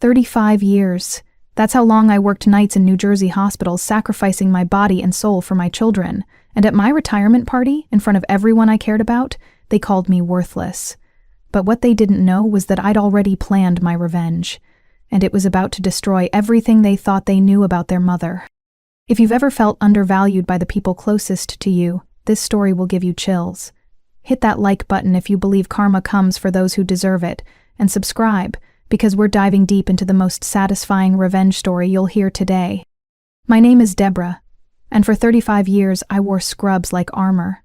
35 years. That's how long I worked nights in New Jersey hospitals, sacrificing my body and soul for my children. And at my retirement party, in front of everyone I cared about, they called me worthless. But what they didn't know was that I'd already planned my revenge, and it was about to destroy everything they thought they knew about their mother. If you've ever felt undervalued by the people closest to you, this story will give you chills. Hit that like button if you believe karma comes for those who deserve it, and subscribe, because we're diving deep into the most satisfying revenge story you'll hear today. My name is Deborah, and for 35 years I wore scrubs like armor.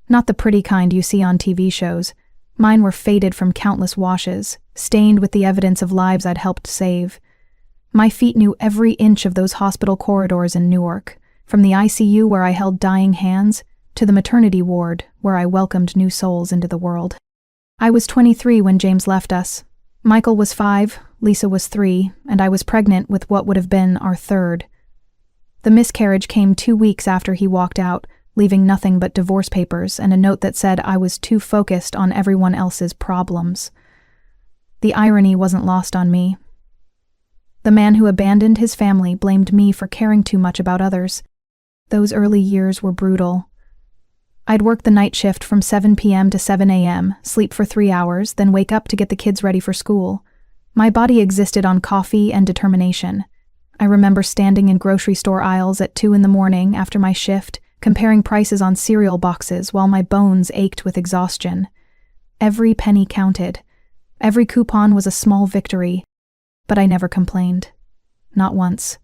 Not the pretty kind you see on TV shows. Mine were faded from countless washes, stained with the evidence of lives I'd helped save. My feet knew every inch of those hospital corridors in Newark, from the ICU where I held dying hands, to the maternity ward where I welcomed new souls into the world. I was 23 when James left us. Michael was 5, Lisa was 3, and I was pregnant with what would have been our third. The miscarriage came 2 weeks after he walked out, leaving nothing but divorce papers and a note that said I was too focused on everyone else's problems. The irony wasn't lost on me. The man who abandoned his family blamed me for caring too much about others. Those early years were brutal. I'd work the night shift from 7 p.m. to 7 a.m., sleep for 3 hours, then wake up to get the kids ready for school. My body existed on coffee and determination. I remember standing in grocery store aisles at 2 in the morning after my shift, comparing prices on cereal boxes while my bones ached with exhaustion. Every penny counted. Every coupon was a small victory. But I never complained. Not once.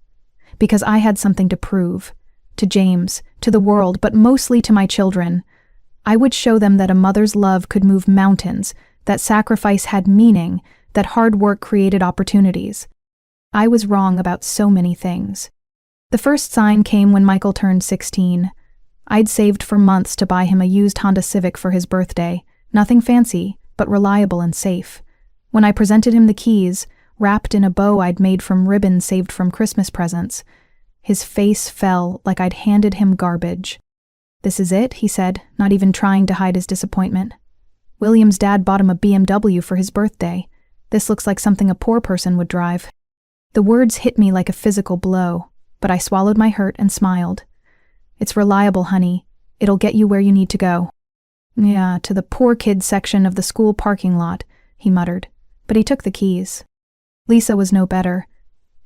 Because I had something to prove. To James, to the world, but mostly to my children. I would show them that a mother's love could move mountains, that sacrifice had meaning, that hard work created opportunities. I was wrong about so many things. The first sign came when Michael turned 16. I'd saved for months to buy him a used Honda Civic for his birthday. Nothing fancy, but reliable and safe. When I presented him the keys, wrapped in a bow I'd made from ribbon saved from Christmas presents, his face fell like I'd handed him garbage. "This is it," he said, not even trying to hide his disappointment. "William's dad bought him a BMW for his birthday. This looks like something a poor person would drive." The words hit me like a physical blow, but I swallowed my hurt and smiled. "It's reliable, honey. It'll get you where you need to go." "Yeah, to the poor kids section of the school parking lot," he muttered, but he took the keys. Lisa was no better.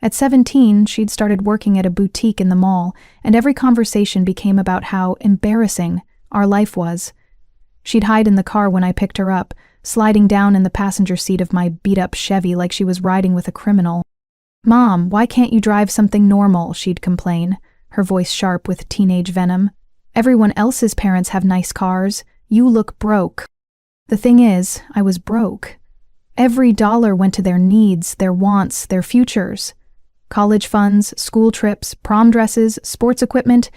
At 17, she'd started working at a boutique in the mall, and every conversation became about how embarrassing our life was. She'd hide in the car when I picked her up, sliding down in the passenger seat of my beat-up Chevy like she was riding with a criminal. "Mom, why can't you drive something normal?" she'd complain, her voice sharp with teenage venom. "Everyone else's parents have nice cars. You look broke." The thing is, I was broke. Every dollar went to their needs, their wants, their futures. College funds, school trips, prom dresses, sports equipment.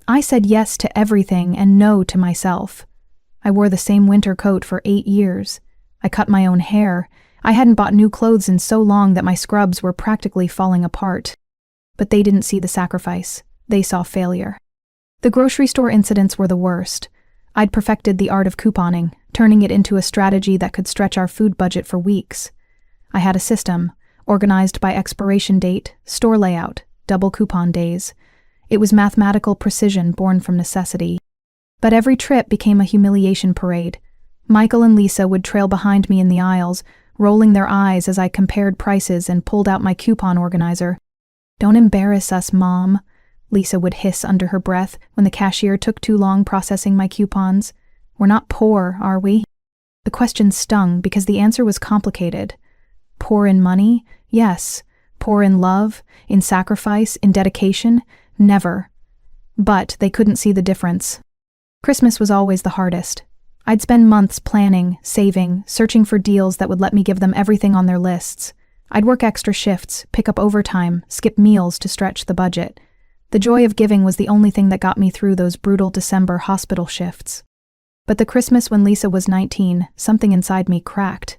I said yes to everything and no to myself. I wore the same winter coat for 8 years. I cut my own hair. I hadn't bought new clothes in so long that my scrubs were practically falling apart. But they didn't see the sacrifice. They saw failure. The grocery store incidents were the worst. I'd perfected the art of couponing, turning it into a strategy that could stretch our food budget for weeks. I had a system, organized by expiration date, store layout, double coupon days. It was mathematical precision born from necessity. But every trip became a humiliation parade. Michael and Lisa would trail behind me in the aisles, rolling their eyes as I compared prices and pulled out my coupon organizer. "Don't embarrass us, Mom," Lisa would hiss under her breath when the cashier took too long processing my coupons. "We're not poor, are we?" The question stung because the answer was complicated. Poor in money? Yes. Poor in love, in sacrifice, in dedication? Never. But they couldn't see the difference. Christmas was always the hardest. I'd spend months planning, saving, searching for deals that would let me give them everything on their lists. I'd work extra shifts, pick up overtime, skip meals to stretch the budget. The joy of giving was the only thing that got me through those brutal December hospital shifts. But the Christmas when Lisa was 19, something inside me cracked.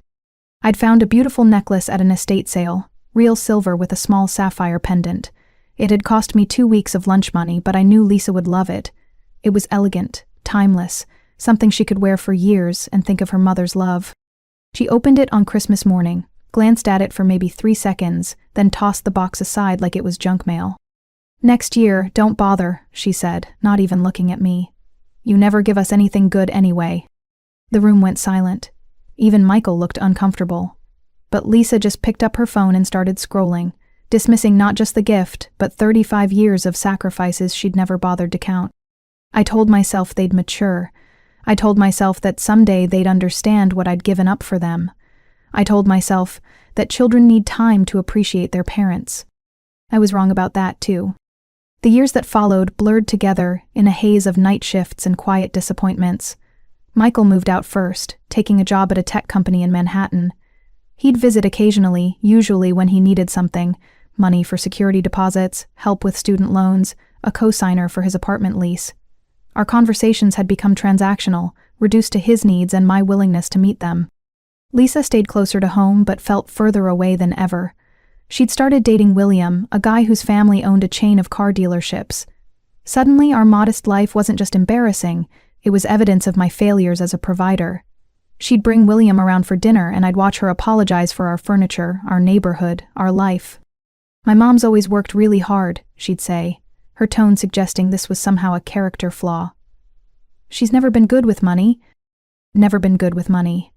I'd found a beautiful necklace at an estate sale, real silver with a small sapphire pendant. It had cost me 2 weeks of lunch money, but I knew Lisa would love it. It was elegant, timeless, something she could wear for years and think of her mother's love. She opened it on Christmas morning, glanced at it for maybe 3 seconds, then tossed the box aside like it was junk mail. "Next year, don't bother," she said, not even looking at me. "You never give us anything good anyway." The room went silent. Even Michael looked uncomfortable. But Lisa just picked up her phone and started scrolling, dismissing not just the gift, but 35 years of sacrifices she'd never bothered to count. I told myself they'd mature. I told myself that someday they'd understand what I'd given up for them. I told myself that children need time to appreciate their parents. I was wrong about that, too. The years that followed blurred together in a haze of night shifts and quiet disappointments. Michael moved out first, taking a job at a tech company in Manhattan. He'd visit occasionally, usually when he needed something: money for security deposits, help with student loans, a co-signer for his apartment lease. Our conversations had become transactional, reduced to his needs and my willingness to meet them. Lisa stayed closer to home but felt further away than ever. She'd started dating William, a guy whose family owned a chain of car dealerships. Suddenly, our modest life wasn't just embarrassing, it was evidence of my failures as a provider. She'd bring William around for dinner and I'd watch her apologize for our furniture, our neighborhood, our life. "My mom's always worked really hard," she'd say, her tone suggesting this was somehow a character flaw. "She's never been good with money." Never been good with money.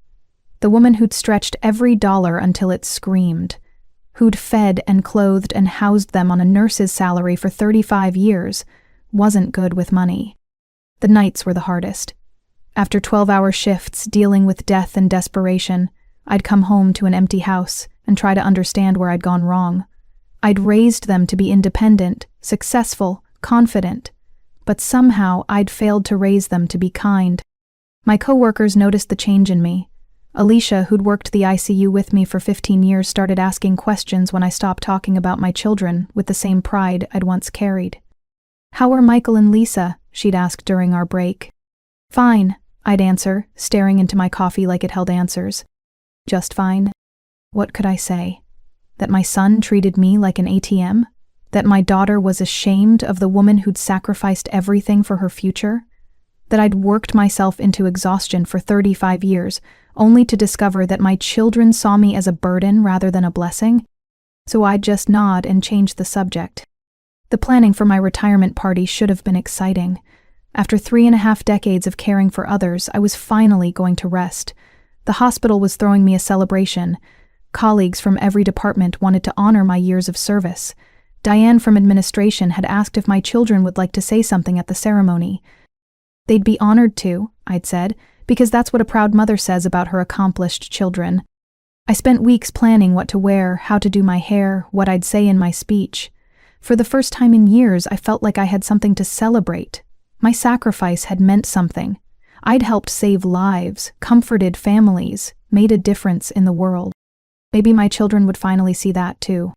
The woman who'd stretched every dollar until it screamed, who'd fed and clothed and housed them on a nurse's salary for 35 years, wasn't good with money. The nights were the hardest. After 12-hour shifts dealing with death and desperation, I'd come home to an empty house and try to understand where I'd gone wrong. I'd raised them to be independent, successful, confident, but somehow I'd failed to raise them to be kind. My coworkers noticed the change in me. Alicia, who'd worked the ICU with me for 15 years, started asking questions when I stopped talking about my children with the same pride I'd once carried. "How are Michael and Lisa?" she'd ask during our break. "Fine," I'd answer, staring into my coffee like it held answers. "Just fine." What could I say? That my son treated me like an ATM? That my daughter was ashamed of the woman who'd sacrificed everything for her future? That I'd worked myself into exhaustion for 35 years, only to discover that my children saw me as a burden rather than a blessing? So I'd just nod and change the subject. The planning for my retirement party should have been exciting. After 3.5 decades of caring for others, I was finally going to rest. The hospital was throwing me a celebration. Colleagues from every department wanted to honor my years of service. Diane from administration had asked if my children would like to say something at the ceremony. "They'd be honored to," I'd said, because that's what a proud mother says about her accomplished children. I spent weeks planning what to wear, how to do my hair, what I'd say in my speech. For the first time in years, I felt like I had something to celebrate. My sacrifice had meant something. I'd helped save lives, comforted families, made a difference in the world. Maybe my children would finally see that too.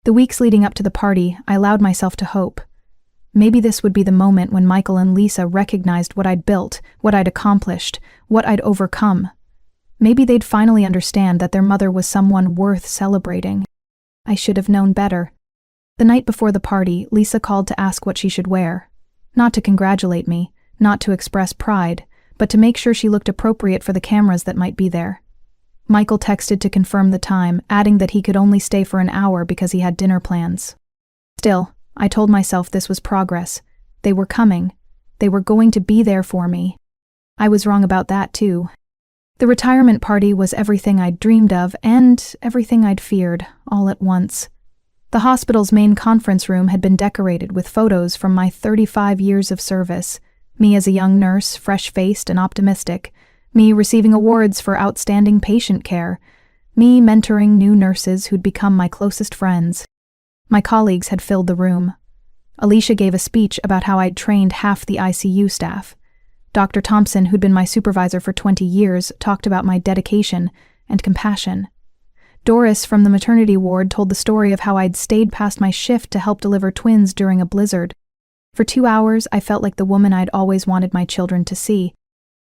The weeks leading up to the party, I allowed myself to hope. Maybe this would be the moment when Michael and Lisa recognized what I'd built, what I'd accomplished, what I'd overcome. Maybe they'd finally understand that their mother was someone worth celebrating. I should have known better. The night before the party, Lisa called to ask what she should wear. Not to congratulate me, not to express pride, but to make sure she looked appropriate for the cameras that might be there. Michael texted to confirm the time, adding that he could only stay for an hour because he had dinner plans. Still, I told myself this was progress. They were coming. They were going to be there for me. I was wrong about that too. The retirement party was everything I'd dreamed of and everything I'd feared, all at once. The hospital's main conference room had been decorated with photos from my 35 years of service. Me as a young nurse, fresh-faced and optimistic. Me receiving awards for outstanding patient care. Me mentoring new nurses who'd become my closest friends. My colleagues had filled the room. Alicia gave a speech about how I'd trained half the ICU staff. Dr. Thompson, who'd been my supervisor for 20 years, talked about my dedication and compassion. Doris from the maternity ward told the story of how I'd stayed past my shift to help deliver twins during a blizzard. For 2 hours, I felt like the woman I'd always wanted my children to see.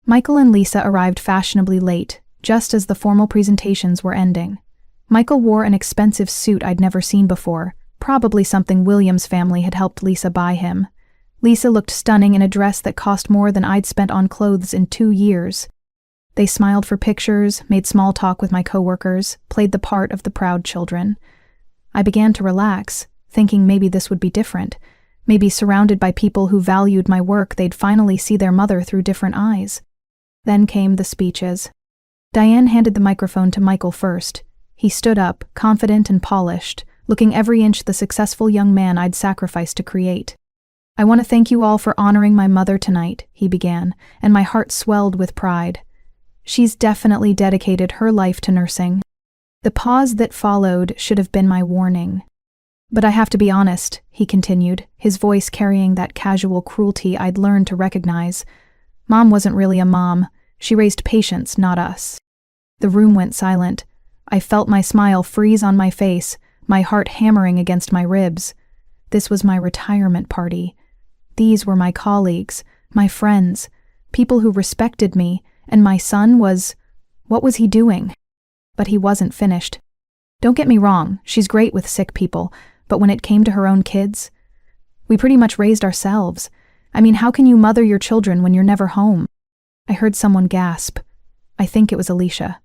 Michael and Lisa arrived fashionably late, just as the formal presentations were ending. Michael wore an expensive suit I'd never seen before, probably something William's family had helped Lisa buy him. Lisa looked stunning in a dress that cost more than I'd spent on clothes in 2 years. They smiled for pictures, made small talk with my coworkers, played the part of the proud children. I began to relax, thinking maybe this would be different. Maybe surrounded by people who valued my work, they'd finally see their mother through different eyes. Then came the speeches. Diane handed the microphone to Michael first. He stood up, confident and polished, looking every inch the successful young man I'd sacrificed to create. "I want to thank you all for honoring my mother tonight," he began, and my heart swelled with pride. "She's definitely dedicated her life to nursing." The pause that followed should have been my warning. "But I have to be honest," he continued, his voice carrying that casual cruelty I'd learned to recognize. "Mom wasn't really a mom. She raised patients, not us." The room went silent. I felt my smile freeze on my face, my heart hammering against my ribs. This was my retirement party. These were my colleagues, my friends, people who respected me, and my son was... what was he doing? But he wasn't finished. "Don't get me wrong, she's great with sick people, but when it came to her own kids, we pretty much raised ourselves. I mean, how can you mother your children when you're never home?" I heard someone gasp. I think it was Alicia.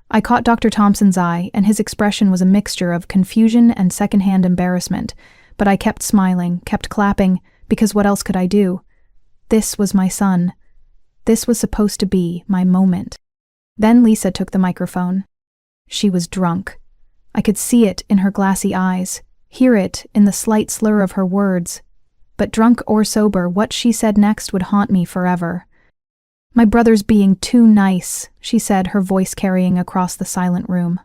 I caught Dr. Thompson's eye, and his expression was a mixture of confusion and secondhand embarrassment, but I kept smiling, kept clapping, because what else could I do? This was my son. This was supposed to be my moment. Then Lisa took the microphone. She was drunk. I could see it in her glassy eyes, hear it in the slight slur of her words. But drunk or sober, what she said next would haunt me forever. "My brother's being too nice," she said, her voice carrying across the silent room.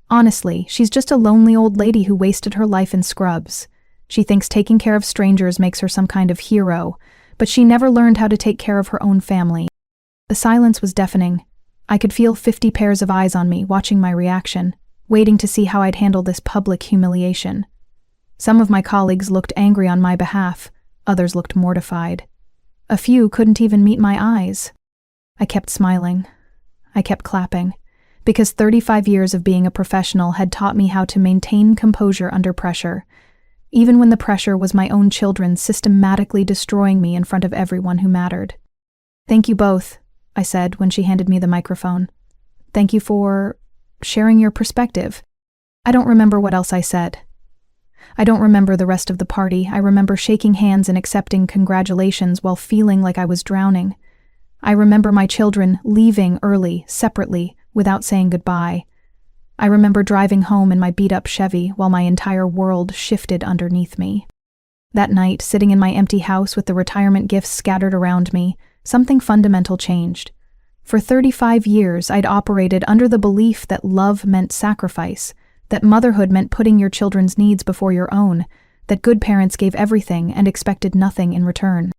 "Honestly, she's just a lonely old lady who wasted her life in scrubs. She thinks taking care of strangers makes her some kind of hero, but she never learned how to take care of her own family." The silence was deafening. I could feel 50 pairs of eyes on me, watching my reaction, waiting to see how I'd handle this public humiliation. Some of my colleagues looked angry on my behalf, others looked mortified. A few couldn't even meet my eyes. I kept smiling. I kept clapping, because 35 years of being a professional had taught me how to maintain composure under pressure, even when the pressure was my own children systematically destroying me in front of everyone who mattered. "Thank you both," I said when she handed me the microphone. "Thank you for sharing your perspective." I don't remember what else I said. I don't remember the rest of the party. I remember shaking hands and accepting congratulations while feeling like I was drowning. I remember my children leaving early, separately, without saying goodbye. I remember driving home in my beat-up Chevy while my entire world shifted underneath me. That night, sitting in my empty house with the retirement gifts scattered around me, something fundamental changed. For 35 years, I'd operated under the belief that love meant sacrifice, that motherhood meant putting your children's needs before your own, that good parents gave everything and expected nothing in return.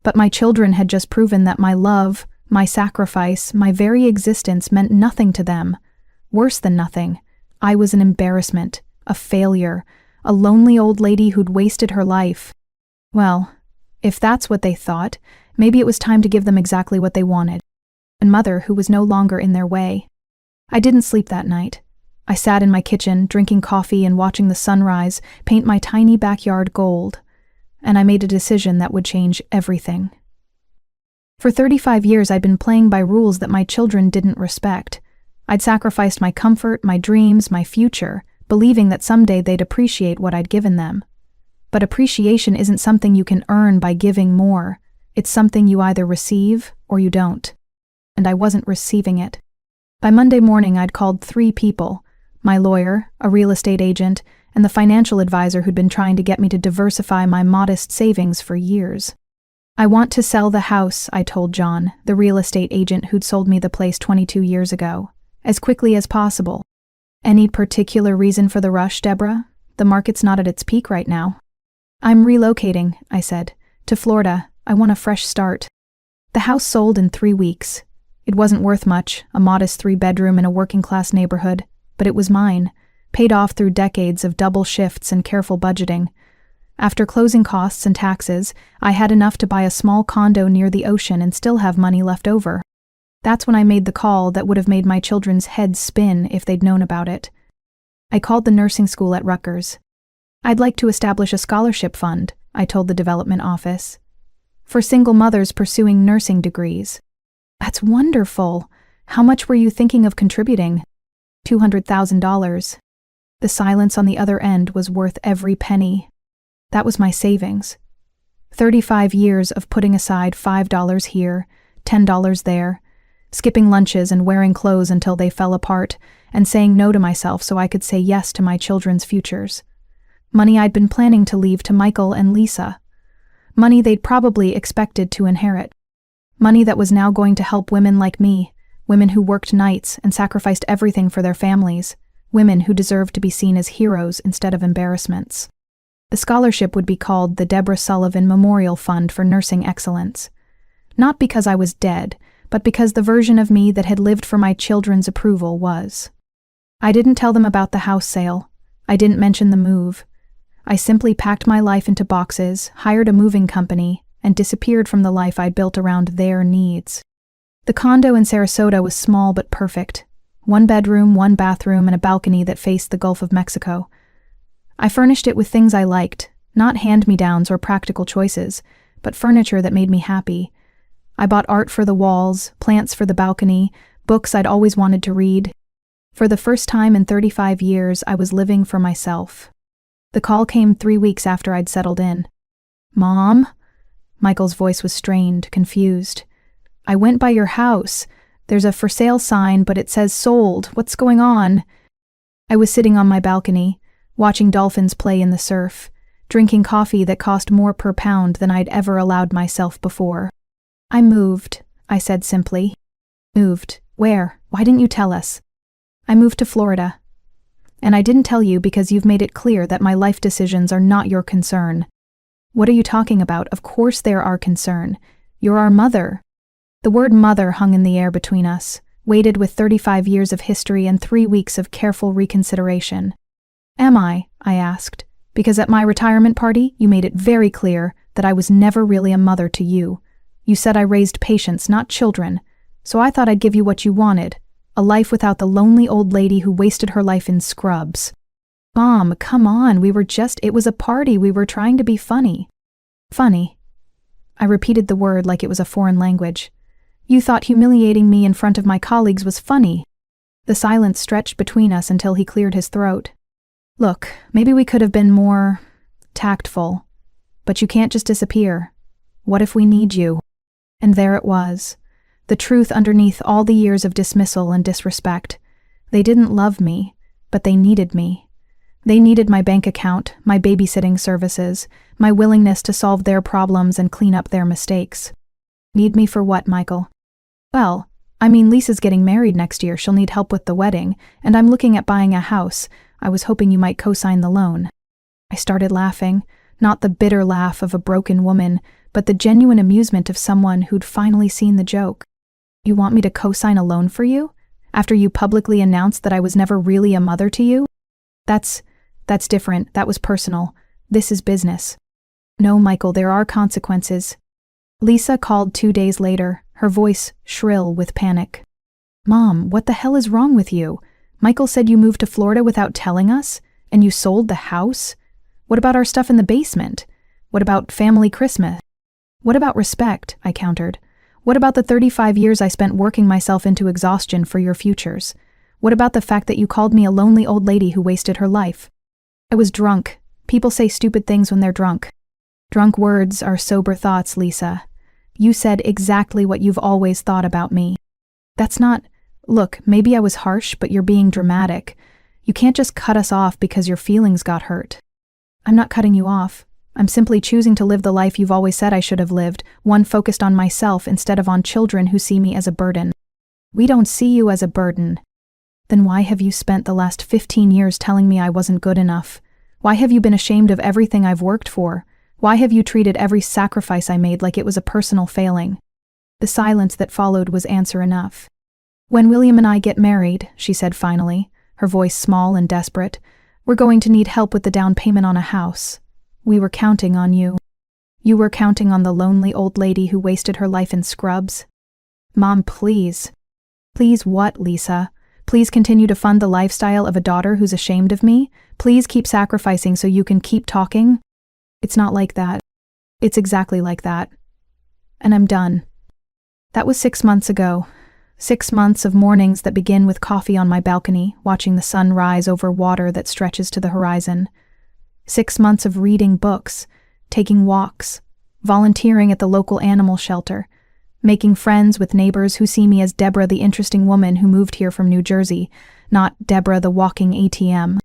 But my children had just proven that my love, my sacrifice, my very existence meant nothing to them. Worse than nothing. I was an embarrassment, a failure, a lonely old lady who'd wasted her life. Well, if that's what they thought, maybe it was time to give them exactly what they wanted. A mother who was no longer in their way. I didn't sleep that night. I sat in my kitchen, drinking coffee and watching the sunrise paint my tiny backyard gold. And I made a decision that would change everything. For 35 years, I'd been playing by rules that my children didn't respect. I'd sacrificed my comfort, my dreams, my future, believing that someday they'd appreciate what I'd given them. But appreciation isn't something you can earn by giving more. It's something you either receive or you don't. And I wasn't receiving it. By Monday morning, I'd called 3 people: my lawyer, a real estate agent, and the financial advisor who'd been trying to get me to diversify my modest savings for years. "I want to sell the house," I told John, the real estate agent who'd sold me the place 22 years ago, "as quickly as possible." "Any particular reason for the rush, Deborah? The market's not at its peak right now." "I'm relocating," I said, "to Florida. I want a fresh start." The house sold in 3 weeks. It wasn't worth much, a modest 3-bedroom in a working-class neighborhood, but it was mine, paid off through decades of double shifts and careful budgeting. After closing costs and taxes, I had enough to buy a small condo near the ocean and still have money left over. That's when I made the call that would have made my children's heads spin if they'd known about it. I called the nursing school at Rutgers. "I'd like to establish a scholarship fund," I told the development office, "for single mothers pursuing nursing degrees." "That's wonderful," How much were you thinking of contributing? $200,000. The silence on the other end was worth every penny. That was my savings. 35 years of putting aside $5 here, $10 there, skipping lunches and wearing clothes until they fell apart, and saying no to myself so I could say yes to my children's futures. Money I'd been planning to leave to Michael and Lisa. Money they'd probably expected to inherit. Money that was now going to help women like me, women who worked nights and sacrificed everything for their families, women who deserved to be seen as heroes instead of embarrassments. The scholarship would be called the Deborah Sullivan Memorial Fund for Nursing Excellence. Not because I was dead, but because the version of me that had lived for my children's approval was. I didn't tell them about the house sale. I didn't mention the move. I simply packed my life into boxes, hired a moving company, and disappeared from the life I'd built around their needs. The condo in Sarasota was small but perfect. 1 bedroom, 1 bathroom, and a balcony that faced the Gulf of Mexico. I furnished it with things I liked, not hand-me-downs or practical choices, but furniture that made me happy. I bought art for the walls, plants for the balcony, books I'd always wanted to read. For the first time in 35 years, I was living for myself. The call came 3 weeks after I'd settled in. "Mom?" Michael's voice was strained, confused. "I went by your house. There's a for sale sign, but it says sold. What's going on?" I was sitting on my balcony, watching dolphins play in the surf, drinking coffee that cost more per pound than I'd ever allowed myself before. "I moved," I said simply. "Moved? Where? Why didn't you tell us?" "I moved to Florida. And I didn't tell you because you've made it clear that my life decisions are not your concern." "What are you talking about? Of course they're our concern. You're our mother." The word mother hung in the air between us, weighted with 35 years of history and 3 weeks of careful reconsideration. "Am I?" I asked, "because at my retirement party you made it very clear that I was never really a mother to you. You said I raised patients, not children, so I thought I'd give you what you wanted, a life without the lonely old lady who wasted her life in scrubs." "Mom, come on, it was a party, we were trying to be funny." "Funny?" I repeated the word like it was a foreign language. "You thought humiliating me in front of my colleagues was funny." The silence stretched between us until he cleared his throat. "Look, maybe we could have been more tactful, but you can't just disappear. What if we need you?" And there it was, the truth underneath all the years of dismissal and disrespect. They didn't love me, but they needed me. They needed my bank account, my babysitting services, my willingness to solve their problems and clean up their mistakes. "Need me for what, Michael?" "Well, I mean, Lisa's getting married next year, she'll need help with the wedding, and I'm looking at buying a house. I was hoping you might co-sign the loan." I started laughing, not the bitter laugh of a broken woman, but the genuine amusement of someone who'd finally seen the joke. "You want me to co-sign a loan for you? After you publicly announced that I was never really a mother to you?" That's different. That was personal. This is business." "No, Michael, there are consequences." Lisa called 2 days later, her voice shrill with panic. "Mom, what the hell is wrong with you? Michael said you moved to Florida without telling us, and you sold the house? What about our stuff in the basement? What about family Christmas? What about respect?" I countered. "What about the 35 years I spent working myself into exhaustion for your futures? What about the fact that you called me a lonely old lady who wasted her life?" "I was drunk. People say stupid things when they're drunk." "Drunk words are sober thoughts, Lisa. You said exactly what you've always thought about me." "That's not... Look, maybe I was harsh, but you're being dramatic. You can't just cut us off because your feelings got hurt." "I'm not cutting you off. I'm simply choosing to live the life you've always said I should have lived, one focused on myself instead of on children who see me as a burden." "We don't see you as a burden." "Then why have you spent the last 15 years telling me I wasn't good enough? Why have you been ashamed of everything I've worked for? Why have you treated every sacrifice I made like it was a personal failing?" The silence that followed was answer enough. "When William and I get married," she said finally, her voice small and desperate, "we're going to need help with the down payment on a house. We were counting on you. You were counting on the lonely old lady who wasted her life in scrubs." "Mom, please." "Please what, Lisa? Please continue to fund the lifestyle of a daughter who's ashamed of me? Please keep sacrificing so you can keep talking?" "It's not like that. It's exactly like that. And I'm done." That was 6 months ago. 6 months of mornings that begin with coffee on my balcony, watching the sun rise over water that stretches to the horizon. 6 months of reading books, taking walks, volunteering at the local animal shelter, making friends with neighbors who see me as Deborah, the interesting woman who moved here from New Jersey, not Deborah, the walking ATM.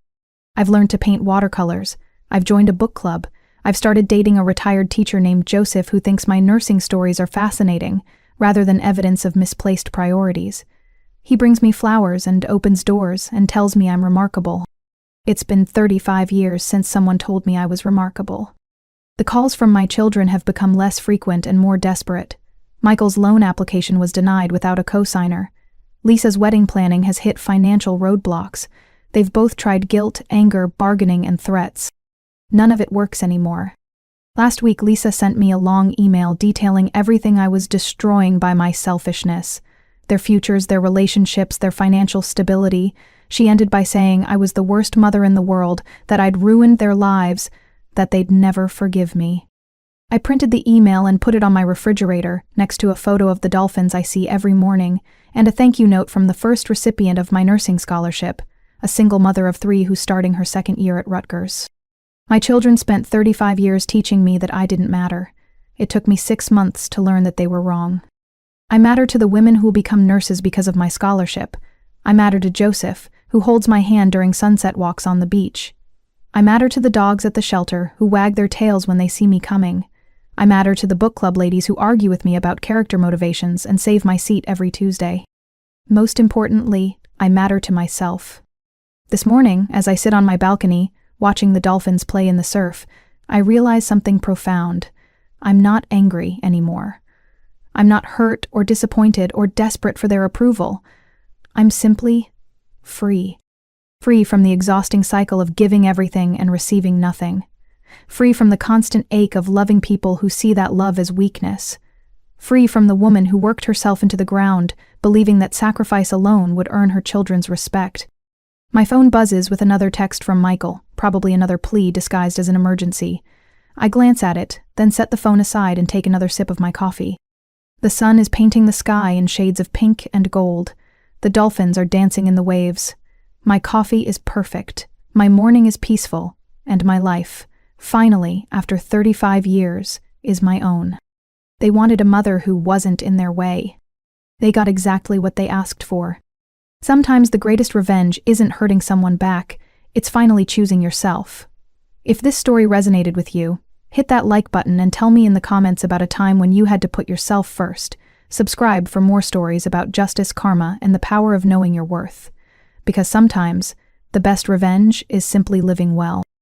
I've learned to paint watercolors. I've joined a book club. I've started dating a retired teacher named Joseph who thinks my nursing stories are fascinating, rather than evidence of misplaced priorities. He brings me flowers and opens doors and tells me I'm remarkable. It's been 35 years since someone told me I was remarkable. The calls from my children have become less frequent and more desperate. Michael's loan application was denied without a cosigner. Lisa's wedding planning has hit financial roadblocks. They've both tried guilt, anger, bargaining, and threats. None of it works anymore. Last week, Lisa sent me a long email detailing everything I was destroying by my selfishness. Their futures, their relationships, their financial stability. She ended by saying I was the worst mother in the world, that I'd ruined their lives, that they'd never forgive me. I printed the email and put it on my refrigerator, next to a photo of the dolphins I see every morning, and a thank you note from the first recipient of my nursing scholarship, a single mother of 3 who's starting her 2nd year at Rutgers. My children spent 35 years teaching me that I didn't matter. It took me 6 months to learn that they were wrong. I matter to the women who will become nurses because of my scholarship. I matter to Joseph, who holds my hand during sunset walks on the beach. I matter to the dogs at the shelter who wag their tails when they see me coming. I matter to the book club ladies who argue with me about character motivations and save my seat every Tuesday. Most importantly, I matter to myself. This morning, as I sit on my balcony, watching the dolphins play in the surf, I realize something profound. I'm not angry anymore. I'm not hurt or disappointed or desperate for their approval. I'm simply free. Free from the exhausting cycle of giving everything and receiving nothing. Free from the constant ache of loving people who see that love as weakness. Free from the woman who worked herself into the ground, believing that sacrifice alone would earn her children's respect. My phone buzzes with another text from Michael, probably another plea disguised as an emergency. I glance at it, then set the phone aside and take another sip of my coffee. The sun is painting the sky in shades of pink and gold. The dolphins are dancing in the waves. My coffee is perfect. My morning is peaceful. And my life, finally, after 35 years, is my own. They wanted a mother who wasn't in their way. They got exactly what they asked for. Sometimes the greatest revenge isn't hurting someone back, it's finally choosing yourself. If this story resonated with you, hit that like button and tell me in the comments about a time when you had to put yourself first. Subscribe for more stories about justice, karma, and the power of knowing your worth. Because sometimes, the best revenge is simply living well.